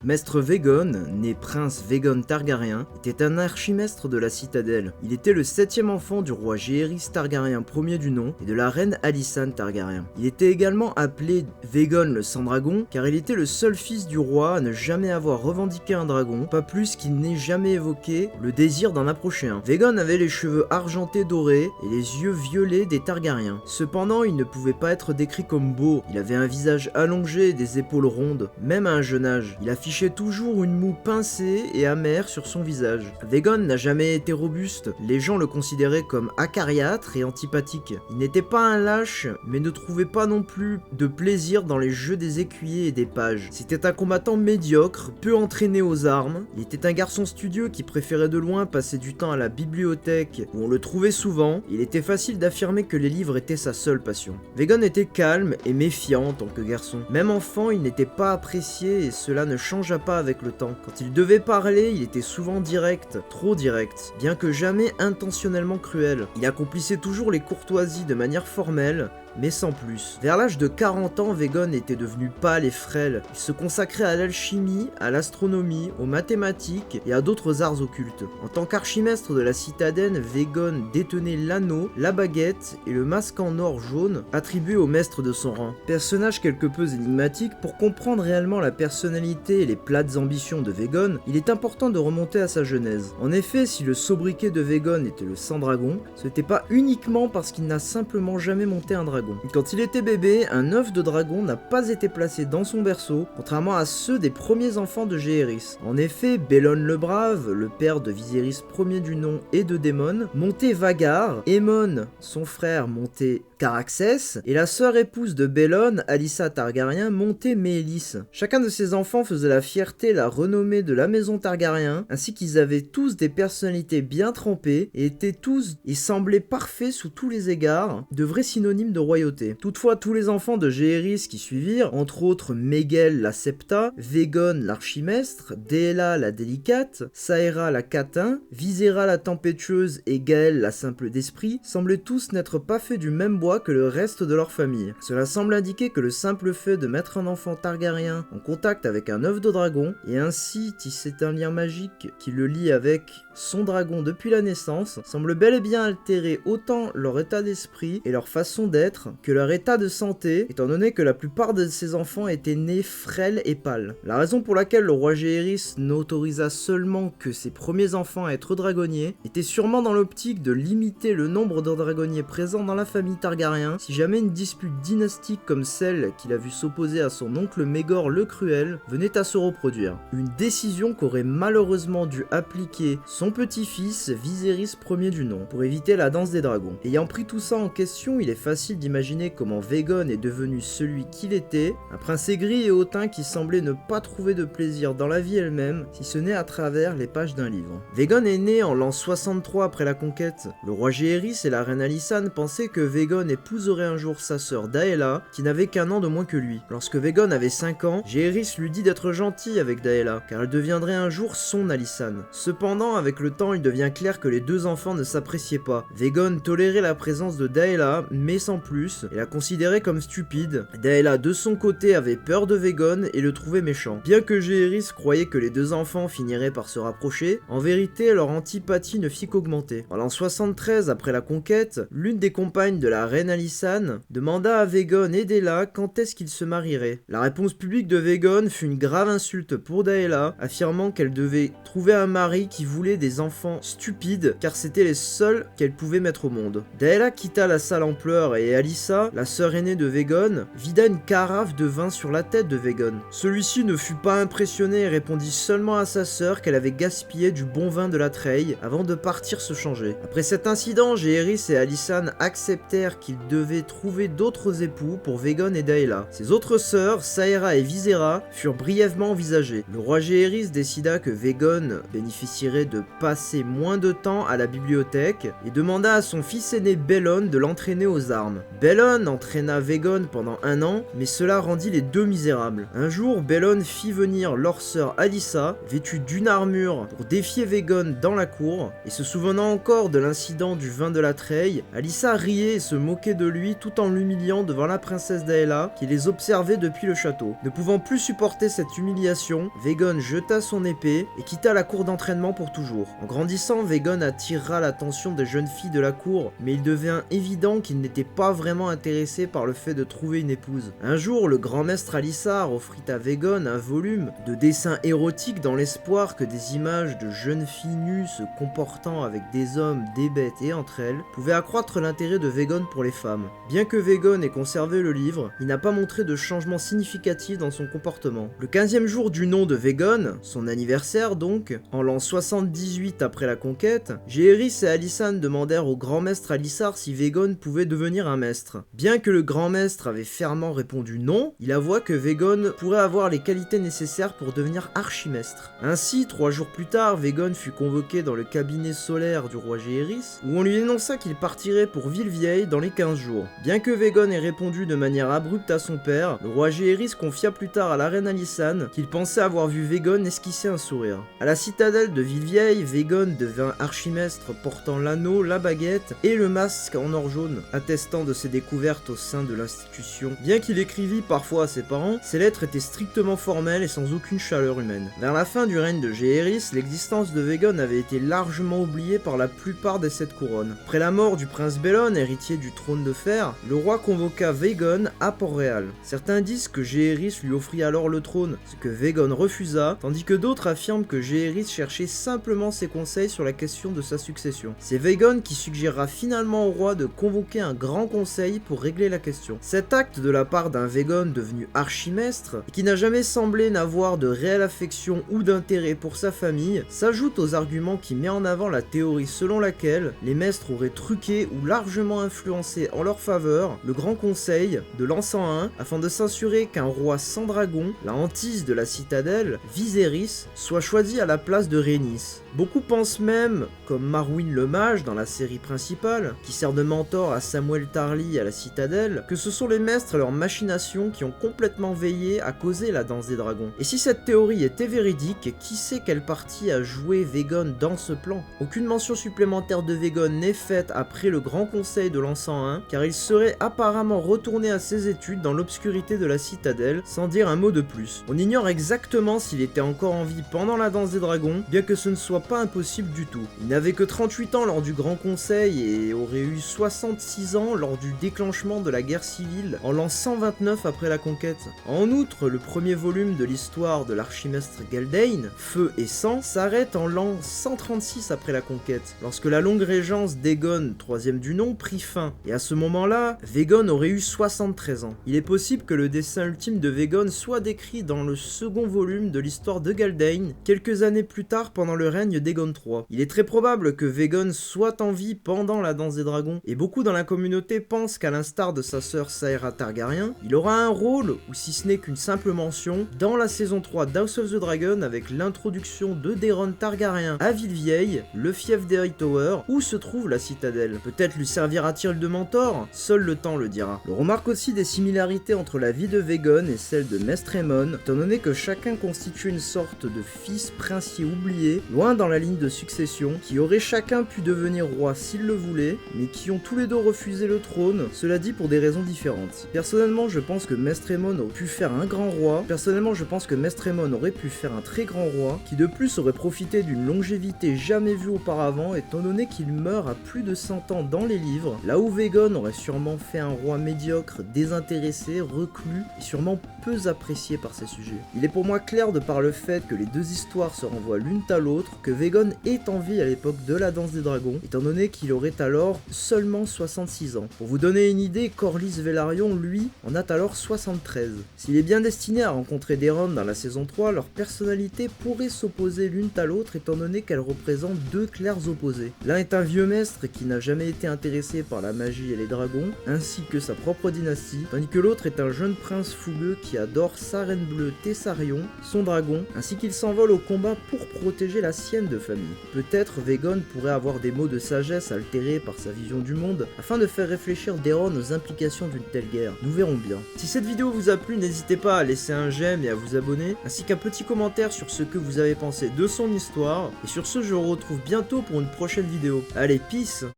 Maître Vaegon, né prince Vaegon Targaryen, était un archimestre de la citadelle. Il était le 7e enfant du roi Jaehaerys Targaryen Ier du nom et de la reine Alysanne Targaryen. Il était également appelé Vaegon le Sans-Dragon car il était le seul fils du roi à ne jamais avoir revendiqué un dragon, pas plus qu'il n'ait jamais évoqué le désir d'en approcher un. Vaegon avait les cheveux argentés dorés et les yeux violets des Targaryens. Cependant, il ne pouvait pas être décrit comme beau. Il avait un visage allongé et des épaules rondes, même à un jeune âge. Il affichait toujours une moue pincée et amère sur son visage. Vaegon n'a jamais été robuste. Les gens le considéraient comme acariâtre et antipathique. Il n'était pas un lâche, mais ne trouvait pas non plus de plaisir dans les jeux des écuyers et des pages. C'était un combattant médiocre, peu entraîné aux armes. Il était un garçon studieux qui préférait de loin passer du temps à la bibliothèque, où on le trouvait souvent. Il était facile d'affirmer que les livres étaient sa seule passion. Vaegon était calme et méfiant en tant que garçon. Même enfant, il n'était pas apprécié et cela ne changea pas avec le temps. Quand il devait parler, il était souvent direct, trop direct, bien que jamais intentionnellement cruel. Il accomplissait toujours les courtoisies de manière formelle, mais sans plus. Vers l'âge de 40 ans, Vaegon était devenu pâle et frêle. Il se consacrait à l'alchimie, à l'astronomie, aux mathématiques et à d'autres arts occultes. En tant qu'archimestre de la citadelle, Vaegon détenait l'anneau, la baguette et le masque en or jaune attribués au maître de son rang. Personnage quelque peu énigmatique, pour comprendre réellement la personnalité et les plates ambitions de Vaegon, il est important de remonter à sa genèse. En effet, si le sobriquet de Vaegon était le Sans-Dragon, ce n'était pas uniquement parce qu'il n'a simplement jamais monté un dragon. Quand il était bébé, un œuf de dragon n'a pas été placé dans son berceau, contrairement à ceux des premiers enfants de Jaehaerys. En effet, Bellon le Brave, le père de Viserys Ier du nom et de Daemon, montait Vhagar, Aemon, son frère, montait Caraxès, et la sœur épouse de Bellon, Alyssa Targaryen, montait Mélis. Chacun de ces enfants faisait la fierté et la renommée de la maison Targaryen, ainsi qu'ils avaient tous des personnalités bien trempées, et étaient tous et semblaient parfaits sous tous les égards, de vrais synonymes de royauté. Toutefois, tous les enfants de Jaehaerys qui suivirent, entre autres Meghel la Septa, Vaegon l'archimestre, Daela la délicate, Saera la catin, Visera la tempétueuse et Gaël la simple d'esprit, semblaient tous n'être pas faits du même bois que le reste de leur famille. Cela semble indiquer que le simple fait de mettre un enfant targaryen en contact avec un œuf de dragon, et ainsi tisser un lien magique qui le lie avec son dragon depuis la naissance, semble bel et bien altérer autant leur état d'esprit et leur façon d'être que leur état de santé, étant donné que la plupart de ces enfants étaient nés frêles et pâles. La raison pour laquelle le roi Jaehaerys n'autorisa seulement que ses premiers enfants à être dragonniers était sûrement dans l'optique de limiter le nombre de dragonniers présents dans la famille Targaryen si jamais une dispute dynastique comme celle qu'il a vu s'opposer à son oncle Maegor le Cruel venait à se reproduire. Une décision qu'aurait malheureusement dû appliquer son petit-fils Viserys Ier du nom pour éviter la danse des dragons. Ayant pris tout ça en question, il est facile d'imaginer comment Vaegon est devenu celui qu'il était, un prince aigri et hautain qui semblait ne pas trouver de plaisir dans la vie elle-même, si ce n'est à travers les pages d'un livre. Vaegon est né en l'an 63 après la conquête. Le roi Jaehaerys et la reine Alysanne pensaient que Vaegon épouserait un jour sa sœur Daela, qui n'avait qu'un an de moins que lui. Lorsque Vaegon avait 5 ans, Jaehaerys lui dit d'être gentil avec Daela, car elle deviendrait un jour son Alysanne. Cependant, avec le temps, il devient clair que les deux enfants ne s'appréciaient pas. Vaegon tolérait la présence de Daela, mais sans plus, et la considérait comme stupide. Daela, de son côté, avait peur de Vaegon et le trouvait méchant. Bien que Jaehaerys croyait que les deux enfants finiraient par se rapprocher, en vérité, leur antipathie ne fit qu'augmenter. En l'an 73, après la conquête, l'une des compagnes de la reine Alysanne demanda à Vaegon et Daela quand est-ce qu'ils se marieraient. La réponse publique de Vaegon fut une grave insulte pour Daela, affirmant qu'elle devait trouver un mari qui voulait des enfants stupides, car c'était les seuls qu'elle pouvait mettre au monde. Daela quitta la salle en pleurs et Alyssa, la sœur aînée de Vaegon, vida une carafe de vin sur la tête de Vaegon. Celui-ci ne fut pas impressionné et répondit seulement à sa sœur qu'elle avait gaspillé du bon vin de la treille avant de partir se changer. Après cet incident, Jaehaerys et Alysanne acceptèrent qu'ils devaient trouver d'autres époux pour Vaegon et Daela. Ses autres sœurs, Saera et Visera, furent brièvement envisagées. Le roi Jaehaerys décida que Vaegon bénéficierait de passer moins de temps à la bibliothèque et demanda à son fils aîné Bellon de l'entraîner aux armes. Bellon entraîna Vaegon pendant 1 an, mais cela rendit les deux misérables. Un jour, Bellon fit venir leur sœur Alyssa, vêtue d'une armure, pour défier Vaegon dans la cour, et se souvenant encore de l'incident du vin de la treille, Alyssa riait et se moquer de lui tout en l'humiliant devant la princesse Daella qui les observait depuis le château. Ne pouvant plus supporter cette humiliation, Vaegon jeta son épée et quitta la cour d'entraînement pour toujours. En grandissant, Vaegon attirera l'attention des jeunes filles de la cour, mais il devint évident qu'il n'était pas vraiment intéressé par le fait de trouver une épouse. Un jour, le grand maître Alissar offrit à Vaegon un volume de dessins érotiques dans l'espoir que des images de jeunes filles nues se comportant avec des hommes, des bêtes et entre elles pouvaient accroître l'intérêt de Vaegon pour les femmes. Bien que Vaegon ait conservé le livre, il n'a pas montré de changement significatif dans son comportement. Le 15e jour du nom de Vaegon, son anniversaire donc, en l'an 78 après la conquête, Jaehaerys et Alysanne demandèrent au grand maître Alissar si Vaegon pouvait devenir un maître. Bien que le grand maître avait fermement répondu non, il avoua que Vaegon pourrait avoir les qualités nécessaires pour devenir archimestre. Ainsi, 3 jours plus tard, Vaegon fut convoqué dans le cabinet solaire du roi Jaehaerys, où on lui annonça qu'il partirait pour Ville-Vieille dans les 15 jours. Bien que Vaegon ait répondu de manière abrupte à son père, le roi Jaehaerys confia plus tard à la reine Alysanne qu'il pensait avoir vu Vaegon esquisser un sourire. À la citadelle de Ville-Vieille, Vaegon devint archimestre portant l'anneau, la baguette et le masque en or jaune, attestant de ses découvertes au sein de l'institution. Bien qu'il écrivît parfois à ses parents, ses lettres étaient strictement formelles et sans aucune chaleur humaine. Vers la fin du règne de Jaehaerys, l'existence de Vaegon avait été largement oubliée par la plupart des 7 couronnes. Après la mort du prince Bellon, héritier du trône de fer, le roi convoqua Vaegon à Port-Réal. Certains disent que Jaehaerys lui offrit alors le trône, ce que Vaegon refusa, tandis que d'autres affirment que Jaehaerys cherchait simplement ses conseils sur la question de sa succession. C'est Vaegon qui suggérera finalement au roi de convoquer un grand conseil pour régler la question. Cet acte de la part d'un Vaegon devenu archimestre, et qui n'a jamais semblé n'avoir de réelle affection ou d'intérêt pour sa famille, s'ajoute aux arguments qui met en avant la théorie selon laquelle les maîtres auraient truqué ou largement influencé en leur faveur le grand conseil de l'an 101 afin de s'assurer qu'un roi sans dragon, la hantise de la citadelle, Viserys, soit choisi à la place de Rhaenys. Beaucoup pensent même, comme Marwyn le mage dans la série principale, qui sert de mentor à Samwell Tarly à la citadelle, que ce sont les maîtres et leurs machinations qui ont complètement veillé à causer la danse des dragons. Et si cette théorie était véridique, qui sait quelle partie a joué Vaegon dans ce plan? Aucune mention supplémentaire de Vaegon n'est faite après le grand conseil de l'an 101, car il serait apparemment retourné à ses études dans l'obscurité de la citadelle, sans dire un mot de plus. On ignore exactement s'il était encore en vie pendant la danse des dragons, bien que ce ne soit pas impossible du tout. Il n'avait que 38 ans lors du Grand Conseil et aurait eu 66 ans lors du déclenchement de la guerre civile en l'an 129 après la conquête. En outre, le premier volume de l'histoire de l'archimestre Galdane, Feu et Sang, s'arrête en l'an 136 après la conquête, lorsque la longue régence d'Aegon, troisième du nom, prit fin. Et à ce moment-là, Vaegon aurait eu 73 ans. Il est possible que le destin ultime de Vaegon soit décrit dans le second volume de l'histoire de Galdane, quelques années plus tard pendant le règne d'Aegon III. Il est très probable que Vaegon soit en vie pendant la danse des dragons, et beaucoup dans la communauté pensent qu'à l'instar de sa sœur Saera Targaryen, il aura un rôle, ou si ce n'est qu'une simple mention, dans la saison 3 d'House of the Dragon avec l'introduction de Daeron Targaryen à Ville-Vieille, le fief des Hightower, où se trouve la citadelle. Peut-être lui servira-t-il de mentor? Seul le temps le dira. On remarque aussi des similarités entre la vie de Vaegon et celle de Maestre Aemon, étant donné que chacun constitue une sorte de fils princier oublié, loin dans la ligne de succession, qui auraient chacun pu devenir roi s'ils le voulaient, mais qui ont tous les deux refusé le trône, cela dit pour des raisons différentes. Personnellement, je pense que Maestre Aemon aurait pu faire un grand roi, personnellement je pense que Maestre Aemon aurait pu faire un très grand roi, qui de plus aurait profité d'une longévité jamais vue auparavant, étant donné qu'il meurt à plus de 100 ans dans les livres, là où Vaegon aurait sûrement fait un roi médiocre, désintéressé, reclus, et sûrement peu apprécié par ses sujets. Il est pour moi clair de par le fait que les deux histoires se renvoient l'une à l'autre, que Vaegon est en vie à l'époque de la danse des dragons, étant donné qu'il aurait alors seulement 66 ans. Pour vous donner une idée, Corlys Velaryon, lui, en a alors 73. S'il est bien destiné à rencontrer Daeron dans la saison 3, leurs personnalités pourraient s'opposer l'une à l'autre étant donné qu'elles représentent deux clairs opposés. L'un est un vieux maître qui n'a jamais été intéressé par la magie et les dragons, ainsi que sa propre dynastie, tandis que l'autre est un jeune prince fougueux qui adore sa reine bleue Tessarion, son dragon, ainsi qu'il s'envole au combat pour protéger la sienne de famille. Peut-être Vaegon pourrait avoir des mots de sagesse altérés par sa vision du monde, afin de faire réfléchir Daeron aux implications d'une telle guerre. Nous verrons bien. Si cette vidéo vous a plu, n'hésitez pas à laisser un j'aime et à vous abonner, ainsi qu'un petit commentaire sur ce que vous avez pensé de son histoire. Et sur ce, je vous retrouve bientôt pour une prochaine vidéo. Allez, peace!